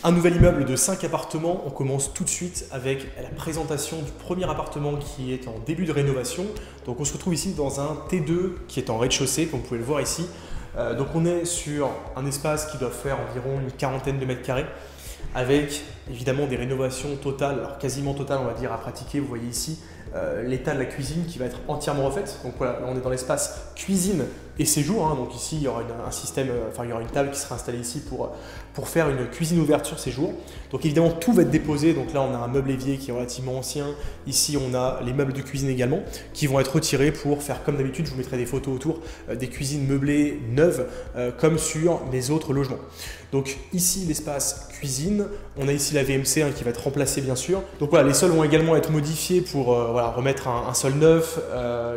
Un nouvel immeuble de 5 appartements, on commence tout de suite avec la présentation du premier appartement qui est en début de rénovation. Donc on se retrouve ici dans un T2 qui est en rez-de-chaussée, comme vous pouvez le voir ici. Donc on est sur un espace qui doit faire environ une quarantaine de mètres carrés, avec évidemment des rénovations totales, alors quasiment totales on va dire à pratiquer. Vous voyez ici l'état de la cuisine qui va être entièrement refaite. Donc voilà, là on est dans l'espace cuisine et séjour. Donc ici il y aura un système, il y aura une table qui sera installée ici pour faire une cuisine ouverte sur séjour. Donc évidemment tout va être déposé. Donc là on a un meuble évier qui est relativement ancien. Ici on a les meubles de cuisine également qui vont être retirés pour faire comme d'habitude. Je vous mettrai des photos autour des cuisines meublées neuves comme sur mes autres logements. Donc ici l'espace cuisine, on a ici la VMC qui va être remplacée bien sûr. Donc voilà, les sols vont également être modifiés pour remettre un sol neuf.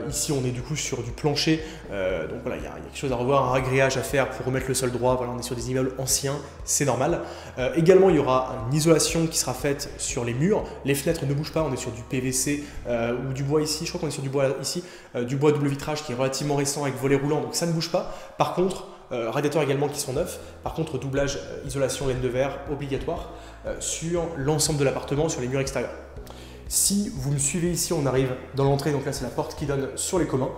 Ici on est du coup sur du plancher, donc voilà, il y a quelque chose à revoir, un ragréage à faire pour remettre le sol droit. Voilà, on est sur des immeubles anciens, c'est normal. Également il y aura une isolation qui sera faite sur les murs. Les fenêtres ne bougent pas, on est sur du PVC ou du bois ici. Je crois qu'on est sur du bois ici, du bois double vitrage qui est relativement récent avec volet roulant, donc ça ne bouge pas. Par contre, radiateurs également qui sont neufs. Par contre, doublage, isolation, laine de verre obligatoire sur l'ensemble de l'appartement, sur les murs extérieurs. Si vous me suivez ici, on arrive dans l'entrée, donc là c'est la porte qui donne sur les communs.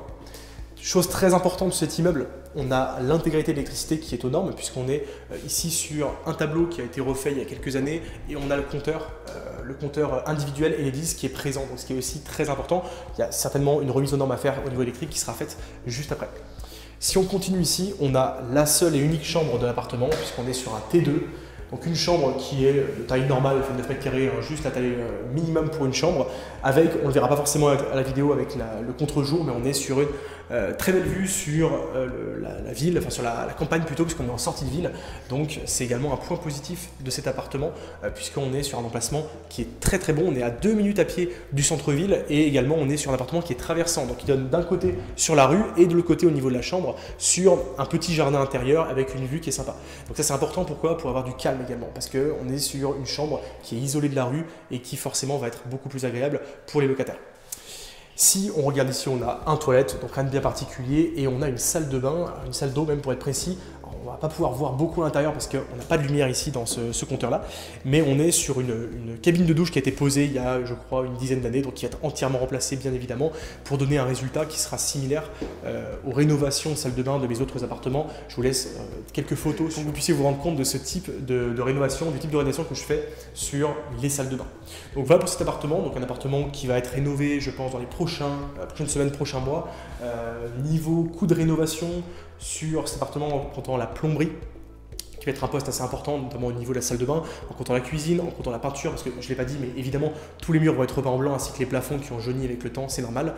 Chose très importante de cet immeuble, on a l'intégralité de l'électricité qui est aux normes puisqu'on est ici sur un tableau qui a été refait il y a quelques années et on a le compteur individuel Enedis qui est présent, donc ce qui est aussi très important. Il y a certainement une remise aux normes à faire au niveau électrique qui sera faite juste après. Si on continue ici, on a la seule et unique chambre de l'appartement puisqu'on est sur un T2. Donc une chambre qui est de taille normale, elle fait 9 mètres carrés, juste la taille minimum pour une chambre, avec, on ne le verra pas forcément à la vidéo avec le contre-jour, mais on est sur une très belle vue sur la ville, enfin sur la campagne plutôt, puisqu'on est en sortie de ville. Donc c'est également un point positif de cet appartement, puisqu'on est sur un emplacement qui est très très bon. On est à 2 minutes à pied du centre-ville et également on est sur un appartement qui est traversant, donc qui donne d'un côté sur la rue et de l'autre côté au niveau de la chambre sur un petit jardin intérieur avec une vue qui est sympa. Donc ça c'est important, pourquoi? Pour avoir du calme également, parce qu'on est sur une chambre qui est isolée de la rue et qui forcément va être beaucoup plus agréable pour les locataires. Si on regarde ici, on a un toilette, donc rien de bien particulier, et on a une salle de bain, une salle d'eau même pour être précis. Alors, on ne va pas pouvoir voir beaucoup à l'intérieur parce qu'on n'a pas de lumière ici dans ce compteur-là, mais on est sur une cabine de douche qui a été posée il y a, je crois, une dizaine d'années, donc qui va être entièrement remplacée bien évidemment pour donner un résultat qui sera similaire aux rénovations de salle de bain de mes autres appartements. Je vous laisse quelques photos pour que vous puissiez vous rendre compte de ce type de rénovation, du type de rénovation que je fais sur les salles de bain. Donc voilà pour cet appartement, donc un appartement qui va être rénové, je pense, dans les prochaines semaines, prochains mois. Niveau coût de rénovation sur cet appartement en comptant la plomberie, qui va être un poste assez important, notamment au niveau de la salle de bain, en comptant la cuisine, en comptant la peinture, parce que je ne l'ai pas dit, mais évidemment, tous les murs vont être repeints en blanc, ainsi que les plafonds qui ont jauni avec le temps, c'est normal.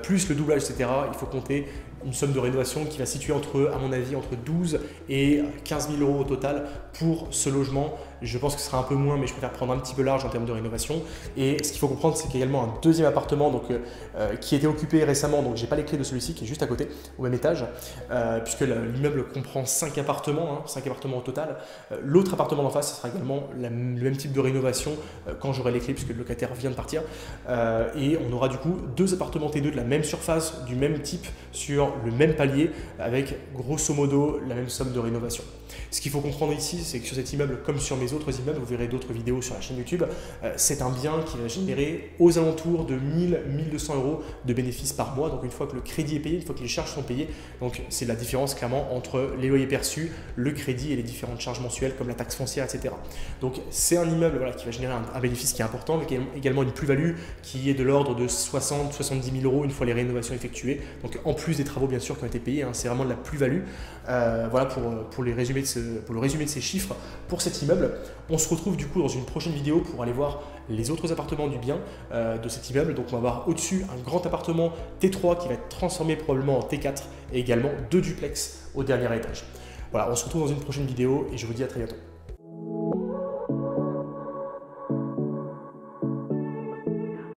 Plus le doublage, etc., il faut compter une somme de rénovation qui va situer à mon avis, entre 12 et 15 000 euros au total pour ce logement. Je pense que ce sera un peu moins, mais je préfère prendre un petit peu large en termes de rénovation. Et ce qu'il faut comprendre, c'est qu'il y a également un deuxième appartement qui a été occupé récemment, donc je n'ai pas les clés de celui-ci, qui est juste à côté, au même étage, puisque l'immeuble comprend 5 appartements, 5 appartements au total. L'autre appartement d'en face, ce sera également le même type de rénovation quand j'aurai les clés, puisque le locataire vient de partir. Et on aura du coup 2 appartements T2 de la même surface, du même type, sur le même palier, avec grosso modo la même somme de rénovation. Ce qu'il faut comprendre ici, c'est que sur cet immeuble, comme sur mes autres immeubles, vous verrez d'autres vidéos sur la chaîne YouTube, c'est un bien qui va générer aux alentours de 1000-1200 euros de bénéfices par mois. Donc une fois que le crédit est payé, une fois que les charges sont payées, donc c'est la différence clairement entre les loyers perçus, le crédit et les différentes charges mensuelles comme la taxe foncière, etc. Donc c'est un immeuble qui va générer un bénéfice qui est important, mais qui a également une plus-value qui est de l'ordre de 60-70 000 euros une fois les rénovations effectuées. Donc en plus des travaux bien sûr qui ont été payés, c'est vraiment de la plus-value. Voilà pour le résumé de ces chiffres pour cet immeuble. On se retrouve du coup dans une prochaine vidéo pour aller voir les autres appartements du bien de cet immeuble. Donc on va voir au-dessus un grand appartement T3 qui va être transformé probablement en T4 et également 2 duplex au dernier étage. Voilà, on se retrouve dans une prochaine vidéo et je vous dis à très bientôt.